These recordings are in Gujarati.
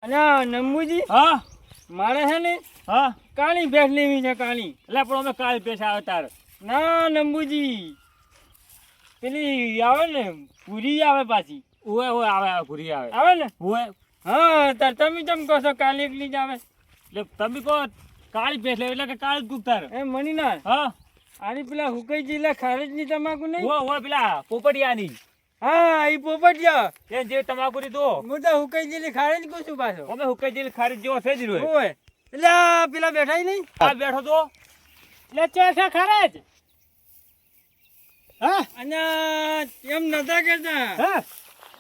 અને નંબુજી હા મારે છે ને હા કાળી ભેંસ લેવી છે કાળી. એટલે પણ અમે કાલ પૈસા આવે તાર ના નંબુજી પેલી આવે ને પૂરી આવે પાછી ઓય ઓય આવે ઘૂરી આવે આવે ને. ઓય હા તાર તમે કેમ કહો છો કાલી એકલી જ આવે? એટલે તમે કહો કાળી ભેંસ લેવી એટલે કે કાળી દૂધ તાર એ મણીનાર હા આની પેલા હુકાઈ જેલા ખારેજની તમાકુ નહીં? ઓય ઓય પેલા પોપડિયાની હા એ પોપટિયા એ જે તમાકુ દીધો હું તો હુકાઈ જેલી ખારેજ કહું છું પાછો. અમે હુકાઈ જેલી ખારી જેવો છે જ રહ્યો ઓય એટલે આ પેલા બેઠા નહીં આ બેઠો તો એટલે ચોથા ખારેજ. હા અને એમ નતા કરતા. હા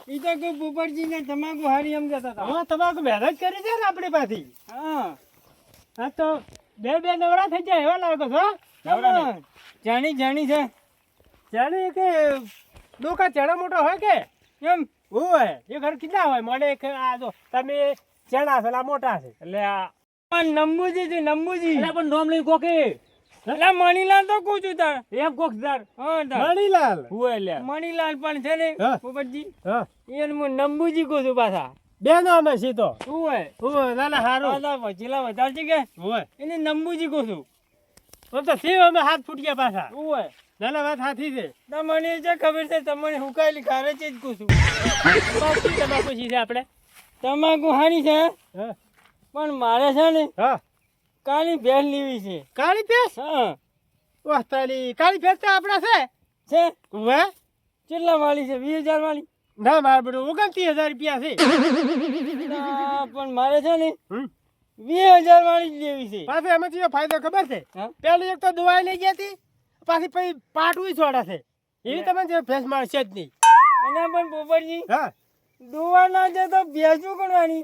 ઈ તો કોઈ પોપટજી ને તમાકુ હારી એમ કહેતા હતા. હા તમાકુ મહેનત કરી છે ને આપણી પાછી હા હા તો બે નવરા થઈ જાય એવા લાગો છો હા. જાણી જાણી છે જાણે કે ડોકા ચણા મોટો હોય કે એમ. હોય એ ઘર કેટલા હોય મને એક આ જો તમે ચણા છે મોટા છે એટલે આ પણ નંબુજી છે નંબુજી. એટલે પણ નામ લઈ કોકે એટલે મણીલાલ તો કહું છું તાર. એમ કોક દાર હા તાર મણીલાલ હોય લે મણીલાલ પણ છે ને હા. પોપટજી હા એને હું નંબુજી કહું છું પાછા. બે નામ છે તો શું હોય હોય ના ના હારું વચેલા વધારજી કે હોય એને નંબુજી કહું છું. આમ તો શિવ અમે હાથ ફૂટ્યા પાછા શું હોય ના ના વાત હાથી છે તમને જે ખબર છે તમને હુકાયેલી ખારેજ જ કહું છું. બાકી તમાકુ છે આપણે તમાકુ હારી છે હા પણ મારે છે ને હા કાળી ભેંસ લેવી છે. કાળી ભેંસ હા વાહ તારી કાળી ભેંસ તો આપણા છે છે વાહ કેટલા વાળી છે? 20,000 વાળી? ના મારે બધું 29,000 રૂપિયા છે ના, પણ મારે છે ને હમ 20,000 વાળી જ લેવી છે. પાછો એમાં ચેવો ફાયદો ખબર છે હા? પેલી એક તો દવાઈ લઈ ગયા હતી પાછી પછી પાટું છોડા છે એવી તમને જે ભેંસ મળશે જ નહીં અને પણ પોપટજી હા દોવા ના છે તો ભેંસું કરવાની.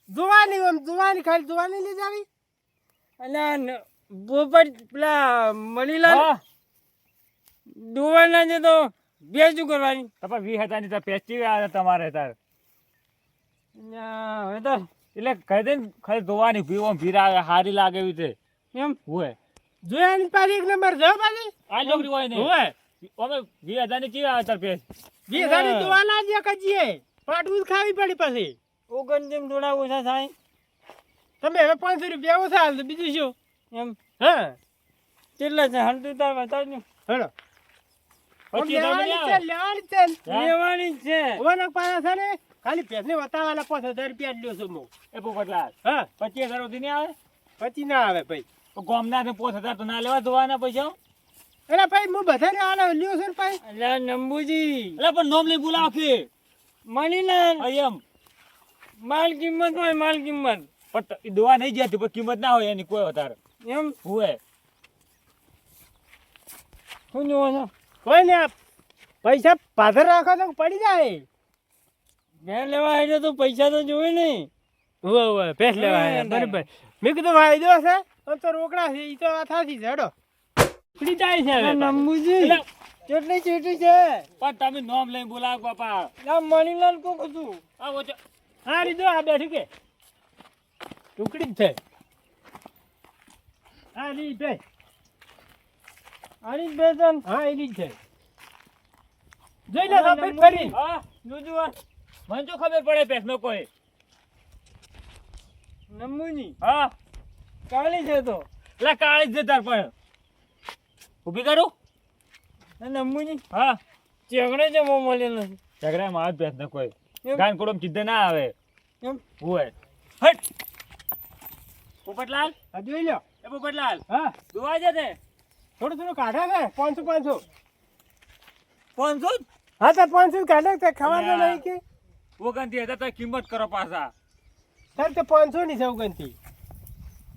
જોવાની આમ જોવાની ખાલી જોવાની લઈ જાવી અને આ પોપટ પેલા મણીલાલ હા દોવા ના છે તો ભેંસું કરવાની. તમારે 20,000 ની તો પેસ્ટી આવે તમારે તાર ના, હવે તો એટલે કહી દે ને ખાલી ધોવાની ભીવો ભીર આવે સારી લાગે એવી છે એમ હોય જોયાની પાછી એક નંબર જો પાછી આ છોકરી હોય ને હોય અમે 20,000 ની કેવી આવે તાર પેસ 20,000 ની ધોવાના જ કજીએ પાટું જ ખાવી પડી પછી ઓગણજેમ થોડા ઓછા થાય તમે હવે 500 રૂપિયા ઓછા હાલ બીજું શું એમ. હા કેટલા છે હાલ તું તાર બતાવજો. હેલો પછી લેવાની છે લેવાની જ છે. ઓના પાછા છે ને ખાલી ભેંસને વતાવાના 5,000 રૂપિયા જ લ્યો છો મો એ પોપટલાલ હા 25,000 સુધી નહીં આવે પછી ના આવે ભાઈ ગોમના ને 5,000 તો ના લેવા ધોવાના પૈસા એટલે ભાઈ હું બધાને આલે લ્યો છું ને ભાઈ અલ્યા નંબુજી એટલે પણ નોમ લઈ બોલાવ કે મણીલાલ એમ માલ કિંમત હોય માલ કિંમત પણ દવા નહીં જતી પણ કિંમત ના હોય એની કોઈ વધારે એમ. હોય શું જોવો છો? કોઈ ને પૈસા પાથર રાખો તો પડી જાય ભેંસ લેવા આવ્યો તો પૈસા તો જોવે નહીં. હોય હોય ભેંસ લેવા આવ્યા, બરાબર મેં કીધું વાયદો છે આમ તો રોકડા છે ઈ તો આ થાતી છે હેડો પડી જાય છે હવે નંબુજી એટલે- કેટલી ચીટી છે? પણ તમે નોમ લઈને બોલાવો બાપા ના મણીલાલ કોક હતું. આ વચ્ચે હા રીધો આ બેઠી કે ટુકડી જ છે હા રી બે આની જ બેસન હા એની જ છે જોઈ લે સફેદ ફરી હા જોજો આ મને તો ખબર પડે પેસ નો કોઈ નંબુજી હા કાળી છે તો. એટલે કાળી જ તાર પણ ઊભી કરું આ નંબુજી હા ચેકડે છે મો મળેલો છે ઝઘડા માં જ પેસ નો કોઈ એમ. ગાન કોડમ સીધે ના આવે એમ. હોય હટ પોપટલાલ આ જોઈ લ્યો એ પોપટલાલ હા જોવા છે તે થોડું થોડું કાઢે છે 500 500 હા તો 500 કાઢે તે ખબર તો નહીં કે ઓગણથી હતા તો કિંમત કરો પાછા. સર તે 500 ની છે ઉગનથી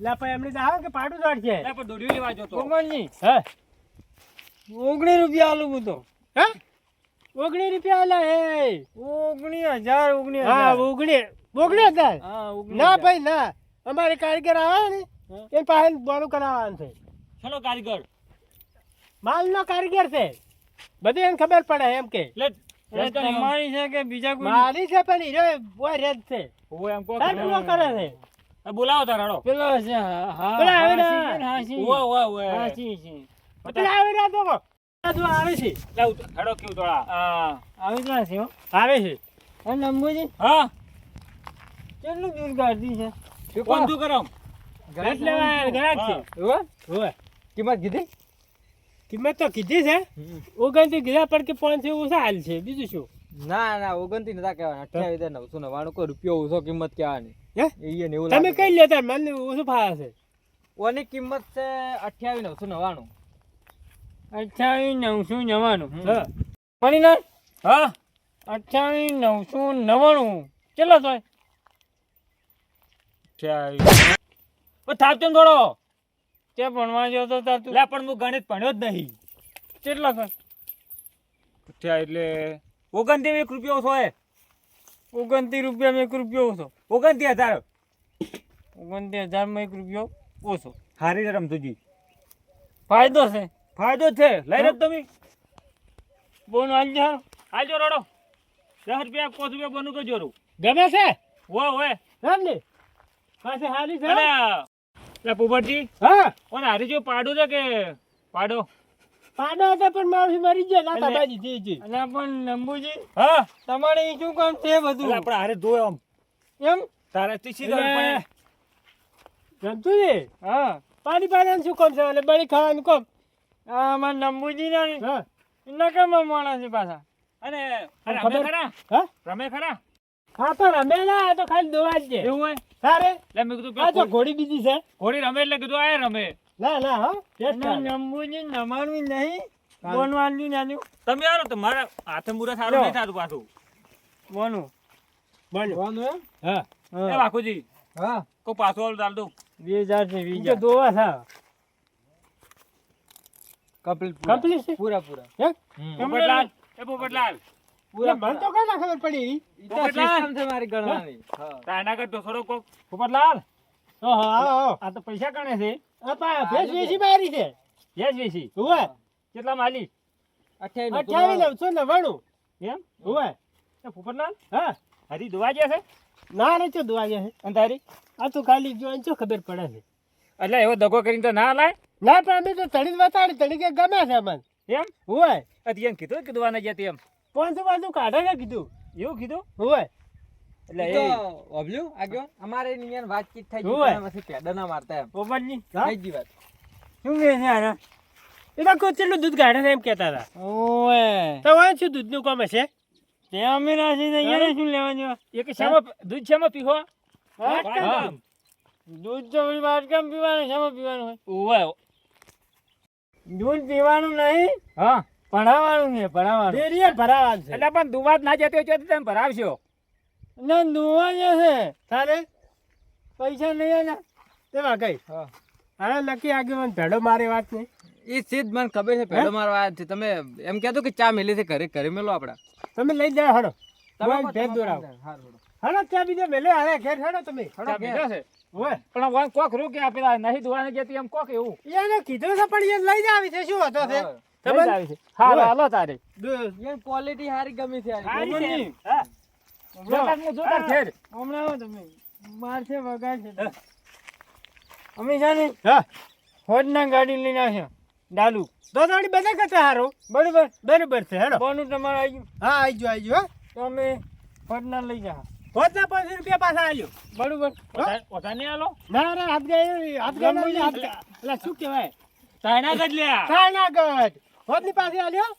લા પણ એમણે તો આવે કે પાટું જાડ છે પણ દોડી લેવા જો તો ગોમણજી હા 19 રૂપિયા આલું હું તો. હા 19 રૂપિયા આલા એ 19,000 હા 19,000 19 હા ના ભાઈ ના અમારે કારીગર આવે ને એ પાસે બોલું કરાવવાનું છે ચલો કારીગર માલ નો કારીગર છે બધી એને ખબર પડે એમ કે તમારી છે કે બીજા કોઈ? મારી છે પણ હીરો બોય રેડ છે ઓય એમ કો સાહેબ કરે છે બોલાવો તારાડો પેલો છે હા પેલા આવે ને. હાસી ઓય ઓય ઓય હાસી છે પેલા આવે ને તો જો આવે છે લાવ હેડો કેવું તોડા હા આવી જ છે હો. આવે છે અને નંબુજી હા કે કેટલું દૂધ કાઢી છે કોણ તું કરમ ઘાટ લેવા આયા, ઘાટ છે. હોવે? હોવે. કિંમત કીધી કિંમત તો કીધી છે 29 કીધા પણ કે 500 ઓછા હાલ છે બીજું શું ના ના 29 નતા કહેવાના 28,999 કોઈ રૂપિયો ઓછો કિંમત કહેવાની હે એ એવું તમે કઈ લેતા મને ઓછું ફાવે છે ઓની કિંમત છે 28,999 28,999 હા મણીલાલ હા 28,999 કેટલા થાય થાપચો થોડો તે ભણવા ગયો તો તાર તું લે પણ હું ગણિત ભણ્યો જ નહીં કેટલા થાય એટલે 29 રૂપિયા ઓછો હે 29 રૂપિયામાં 1 રૂપિયો ઓછો 29,000 29,000 માં 1 રૂપિયો ઓછો હારી રમતુજી ફાયદો છે ફાયદો છે લઈ લો તમે બોન આલજો આજો રોડો 10 રૂપિયા 5 રૂપિયા બનું કરજો રું ગમે છે હોય રામને પાસે હારી છે લે પોપટજી હા ઓને હારી જો પાડો છે કે પાડો હતો પણ મારી મરી ગયા લાતા બાજી જી અને પણ નંબુજી હા તમારે ઈ શું કામ છે બધું આપણે હારે ધોય આમ એમ તારે તીસી દોડ પડે જમતું ને હા પાણી પાણી શું કામ છે એટલે બળી ખાવાનું કામ આ મારા નંબુજી ના હા નકામા માણસ છે પાછા અને રમે ખરા હા રમે ખરા હા તો રમે ના તો ખાલી દોવા જ છે એવું હોય સારે લે મેં કીધું આ તો ઘોડી બીજી છે ઘોડી રમે એટલે કીધું આ રમે ના હા નંબુજી નમાણવી નહીં બોનવાનું નાનું તમે આવો તો મારા હાથે મુરા સારું નહીં થાતું પાછું બોનું બોનું એમ હા એ વાકુજી હા કો પાછો આલ દાલ દો 2000 છે 2000 દોવા થા કમ્પ્લીટ છે પૂરા હે પોપટલાલ એ પોપટલાલ પૂરા મને તો કઈ ના ખબર પડી સિસ્ટમ છે મારી ગણવાની હા તાના કરતો થોડો કો પોપટલાલ ઓહો આ તો પૈસા કણે છે આ પા ભેસ વેચી મારી છે ભેસ વેચી હોવે કેટલા માલી 28,999 એમ હોવે એ પોપટલાલ હા હરી દુવા ગયા છે ના રે તો દુવા ગયા છે અને તારી આ તો ખાલી જોઈને શું ખબર પડે છે એટલે એવો દગો કરીને તો ના લાય ના પણ અમે તો તણી બતાડી તણી કે ગમે છે મને એમ હોય અત્યારે કીધું કે દુવા ન જતી એમ 500 બાજુ કાઢે કે કીધું એવું કીધું હોય એટલે તો ઓબલ્યું આગળ અમારે નિયન વાતચીત થઈ ગઈ હોય. પછી પેડા ના મારતા એમ પોપટજી થઈ ગઈ વાત શું કહે છે આના એના કોઈ કેટલું દૂધ કાઢે છે એમ કહેતા હતા ઓએ તો વાંચ શું દૂધનું કામ હશે તે અમે રાશી ને અહીંયા શું લેવા જવા એક શામાં દૂધ શામાં પીવો વાટકામ. દૂધ તો વળી વાટકામ પીવાનું શામાં પીવાનું હોય ઓવે દૂધ પીવાનું નહીં હા ભણાવવાનું છે ભણાવવાનું ડેરીએ ભરાવાનું છે એટલે પણ દુવાત ના જતી હોય તો તમે ભરાવશો ના દુવા જે છે તારે પૈસા નહીં ને તેમાં કઈ હા અરે નક્કી આગેવાન ભેડો મારે વાત નહીં એ સીધ મને ખબર છે પેડો મારવા આવ્યા છે તમે એમ કહેતો કે ચા મેલી છે ઘરે મેલો આપડા તમે લઈ જાઓ હડો તમે તમે ભેદ દોરાવો હારું હડો ત્યાં બીજે મેલે અરે ઘેર હડો તમે હડો ઘેર. છે ઓય પણ વાં કોક રૂ કે આપેલા નહીં દુવાને જતી એમ કોક એવું એને કીધું છે પણ એ લઈ જ આવી છે શું હતો છે હા. લઈ જ આવી છે હા હાલો તારે એ ક્વોલિટી હારી ગમી છે હારી. હારી છે હા જોતાર હું જોતાર ઘેર હમણાં આવો તમે બાર છે વગાડ છે અમે છે ને હા હોજના ગાડી લઈને આવ્યા ડાલુ તો તારી બધા કરતા હારો બરોબર બરોબર છે હેડો બોનું તમારે આવી ગયું હા આઈજો હા તો અમે હોજના લઈ જા હોતના 500 રૂપિયા પાછા આલ્યો બરોબર ઓછા નહીં આલો ના રે હાથ ગયા હાથ ગયા એટલે શું કહેવાય તાયના ગજ લ્યા કાના ગટ હોતની પાસે આલ્યો